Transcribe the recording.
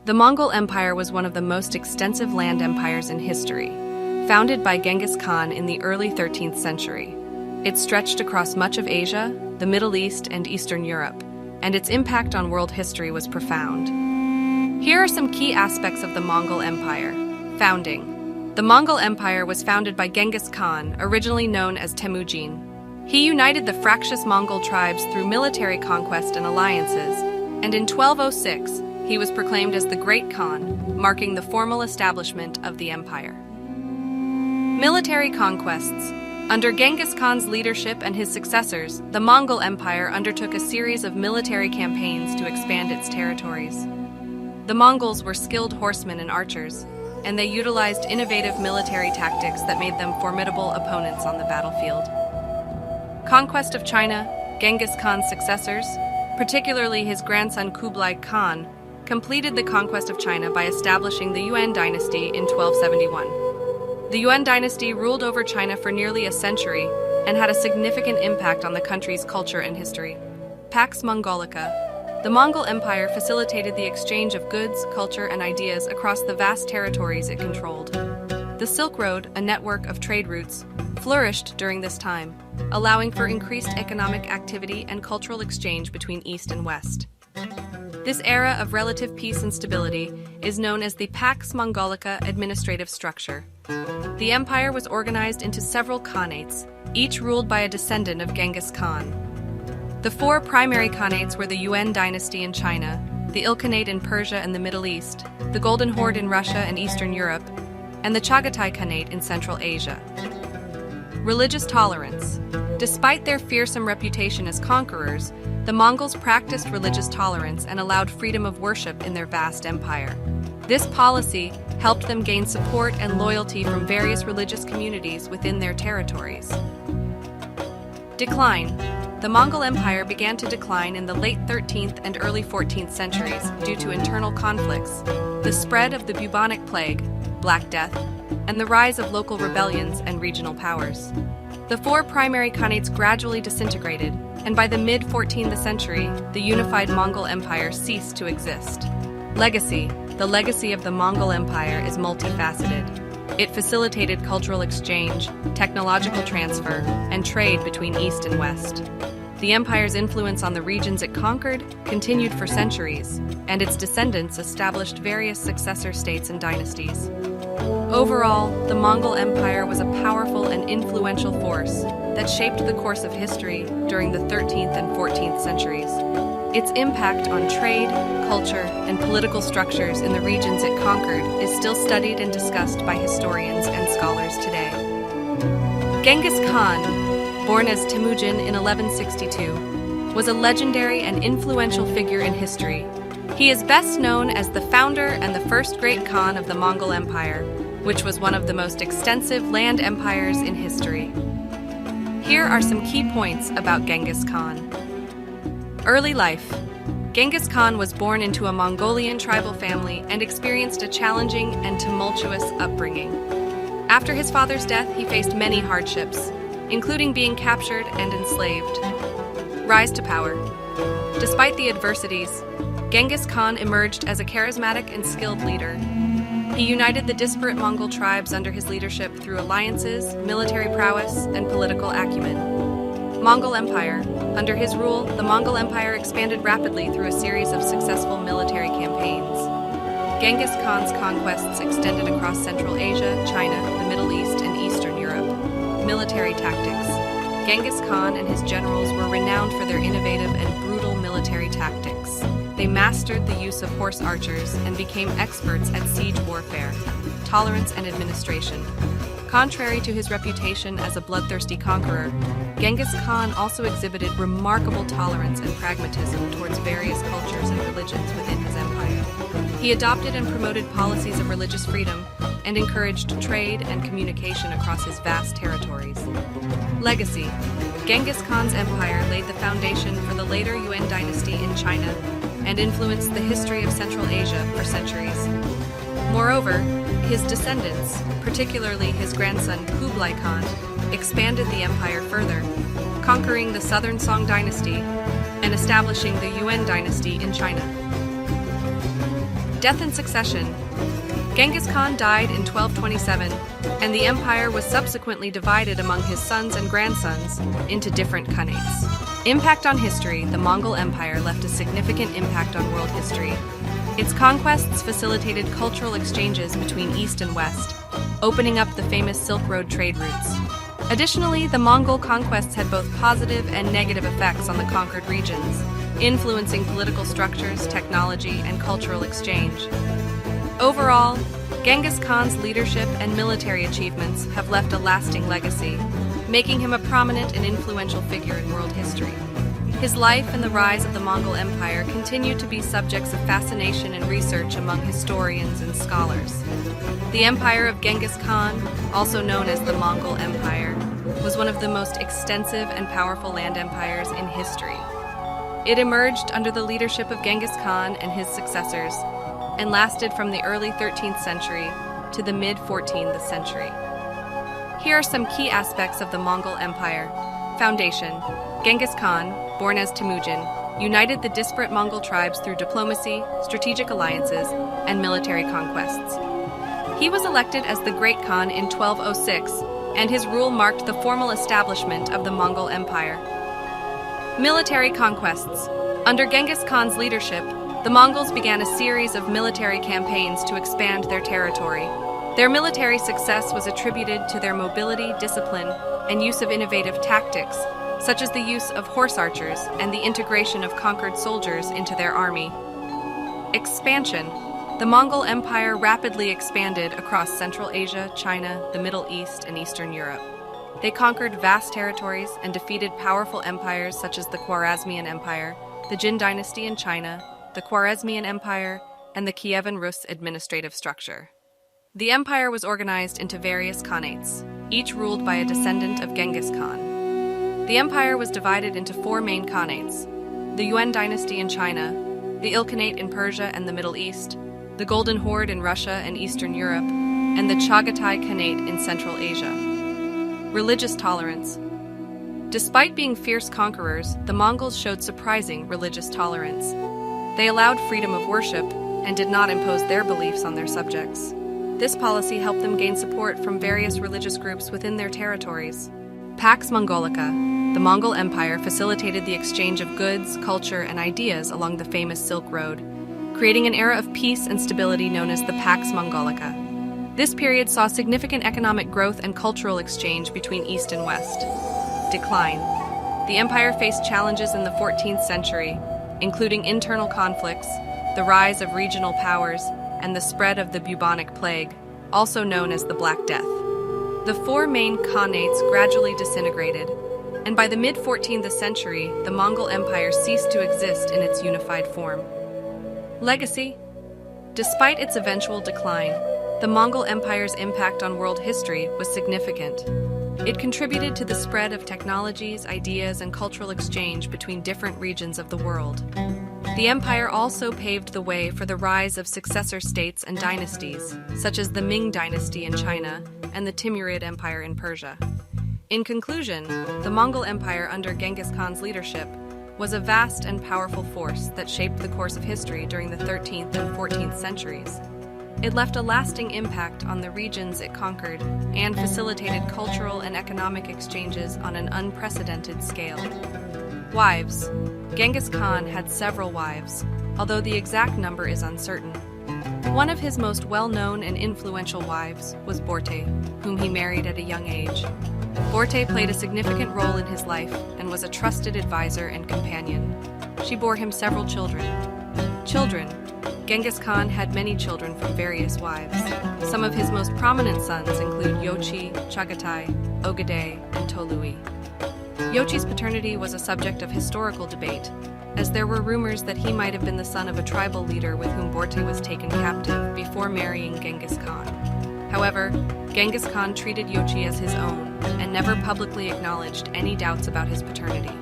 The Mongol Empire was one of the most extensive land empires in history, founded by Genghis Khan in the early 13th century. It stretched across much of Asia, the Middle East, and Eastern Europe, and its impact on world history was profound. Here are some key aspects of the Mongol Empire. Founding. The Mongol Empire was founded by Genghis Khan, originally known as Temujin. He united the fractious Mongol tribes through military conquest and alliances, and in 1206, he was proclaimed as the Great Khan, marking the formal establishment of the empire. Military conquests. Under Genghis Khan's leadership and his successors, the Mongol Empire undertook a series of military campaigns to expand its territories. The Mongols were skilled horsemen and archers, and they utilized innovative military tactics that made them formidable opponents on the battlefield. Conquest of China. Genghis Khan's successors, particularly his grandson Kublai Khan, completed the conquest of China by establishing the Yuan dynasty in 1271. The Yuan dynasty ruled over China for nearly a century and had a significant impact on the country's culture and history. Pax Mongolica. The Mongol Empire facilitated the exchange of goods, culture, and ideas across the vast territories it controlled. The Silk Road, a network of trade routes, flourished during this time, allowing for increased economic activity and cultural exchange between East and West. This era of relative peace and stability is known as the Pax Mongolica administrative structure. The empire was organized into several khanates, each ruled by a descendant of Genghis Khan. The four primary khanates were the Yuan dynasty in China, the Ilkhanate in Persia and the Middle East, the Golden Horde in Russia and Eastern Europe, and the Chagatai Khanate in Central Asia. Religious tolerance. Despite their fearsome reputation as conquerors, the Mongols practiced religious tolerance and allowed freedom of worship in their vast empire. This policy helped them gain support and loyalty from various religious communities within their territories. Decline. The Mongol Empire began to decline in the late 13th and early 14th centuries due to internal conflicts, the spread of the bubonic plague, Black Death, and the rise of local rebellions and regional powers. The four primary khanates gradually disintegrated, and by the mid-14th century, the unified Mongol Empire ceased to exist. Legacy. The legacy of the Mongol Empire is multifaceted. It facilitated cultural exchange, technological transfer, and trade between East and West. The empire's influence on the regions it conquered continued for centuries, and its descendants established various successor states and dynasties. Overall, the Mongol Empire was a powerful and influential force that shaped the course of history during the 13th and 14th centuries. Its impact on trade, culture, and political structures in the regions it conquered is still studied and discussed by historians and scholars today. Genghis Khan, born as Temujin in 1162, was a legendary and influential figure in history. He is best known as the founder and the first great Khan of the Mongol Empire, which was one of the most extensive land empires in history. Here are some key points about Genghis Khan. Early life. Genghis Khan was born into a Mongolian tribal family and experienced a challenging and tumultuous upbringing. After his father's death, he faced many hardships, including being captured and enslaved. Rise to power. Despite the adversities, Genghis Khan emerged as a charismatic and skilled leader. He united the disparate Mongol tribes under his leadership through alliances, military prowess, and political acumen. Mongol Empire. Under his rule, the Mongol Empire expanded rapidly through a series of successful military campaigns. Genghis Khan's conquests extended across Central Asia, China, the Middle East, and Eastern Europe. Military tactics. Genghis Khan and his generals were renowned for their innovative and brutal military tactics. They mastered the use of horse archers and became experts at siege warfare, tolerance, and administration. Contrary to his reputation as a bloodthirsty conqueror, Genghis Khan also exhibited remarkable tolerance and pragmatism towards various cultures and religions within his empire. He adopted and promoted policies of religious freedom and encouraged trade and communication across his vast territories. Legacy. Genghis Khan's empire laid the foundation for the later Yuan dynasty in China and influenced the history of Central Asia for centuries. Moreover, his descendants, particularly his grandson Kublai Khan, expanded the empire further, conquering the Southern Song dynasty and establishing the Yuan dynasty in China. Death in succession. Genghis Khan died in 1227, and the empire was subsequently divided among his sons and grandsons into different khanates. Impact on history. The Mongol Empire left a significant impact on world history. Its conquests facilitated cultural exchanges between East and West, opening up the famous Silk Road trade routes. Additionally, the Mongol conquests had both positive and negative effects on the conquered regions, influencing political structures, technology, and cultural exchange. Overall, Genghis Khan's leadership and military achievements have left a lasting legacy, making him a prominent and influential figure in world history. His life and the rise of the Mongol Empire continue to be subjects of fascination and research among historians and scholars. The Empire of Genghis Khan, also known as the Mongol Empire, was one of the most extensive and powerful land empires in history. It emerged under the leadership of Genghis Khan and his successors, and lasted from the early 13th century to the mid-14th century. Here are some key aspects of the Mongol Empire. Foundation. Genghis Khan, born as Temujin, united the disparate Mongol tribes through diplomacy, strategic alliances, and military conquests. He was elected as the Great Khan in 1206, and his rule marked the formal establishment of the Mongol Empire. Military conquests. Under Genghis Khan's leadership, the Mongols began a series of military campaigns to expand their territory. Their military success was attributed to their mobility, discipline, and use of innovative tactics, such as the use of horse archers and the integration of conquered soldiers into their army. Expansion. The Mongol Empire rapidly expanded across Central Asia, China, the Middle East, and Eastern Europe. They conquered vast territories and defeated powerful empires such as the Khwarezmian Empire, the Jin dynasty in China, the Khwarezmian Empire, and the Kievan Rus administrative structure. The empire was organized into various khanates, each ruled by a descendant of Genghis Khan. The empire was divided into four main khanates: the Yuan dynasty in China, the Ilkhanate in Persia and the Middle East, the Golden Horde in Russia and Eastern Europe, and the Chagatai Khanate in Central Asia. Religious tolerance. Despite being fierce conquerors, the Mongols showed surprising religious tolerance. They allowed freedom of worship and did not impose their beliefs on their subjects. This policy helped them gain support from various religious groups within their territories. Pax Mongolica. The Mongol Empire facilitated the exchange of goods, culture, and ideas along the famous Silk Road, creating an era of peace and stability known as the Pax Mongolica. This period saw significant economic growth and cultural exchange between East and West. Decline. The empire faced challenges in the 14th century, including internal conflicts, the rise of regional powers, and the spread of the bubonic plague, also known as the Black Death. The four main khanates gradually disintegrated, and by the mid-14th century, the Mongol Empire ceased to exist in its unified form. Legacy. Despite its eventual decline, the Mongol Empire's impact on world history was significant. It contributed to the spread of technologies, ideas, and cultural exchange between different regions of the world. The empire also paved the way for the rise of successor states and dynasties, such as the Ming dynasty in China and the Timurid Empire in Persia. In conclusion, the Mongol Empire under Genghis Khan's leadership was a vast and powerful force that shaped the course of history during the 13th and 14th centuries. It left a lasting impact on the regions it conquered and facilitated cultural and economic exchanges on an unprecedented scale. Wives. Genghis Khan had several wives, although the exact number is uncertain. One of his most well-known and influential wives was Borte, whom he married at a young age. Borte played a significant role in his life and was a trusted advisor and companion. She bore him several children. Genghis Khan had many children from various wives. Some of his most prominent sons include Yochi, Chagatai, Ogadai, and Tolui. Yochi's paternity was a subject of historical debate, as there were rumors that he might have been the son of a tribal leader with whom Borte was taken captive before marrying Genghis Khan. However, Genghis Khan treated Yochi as his own and never publicly acknowledged any doubts about his paternity.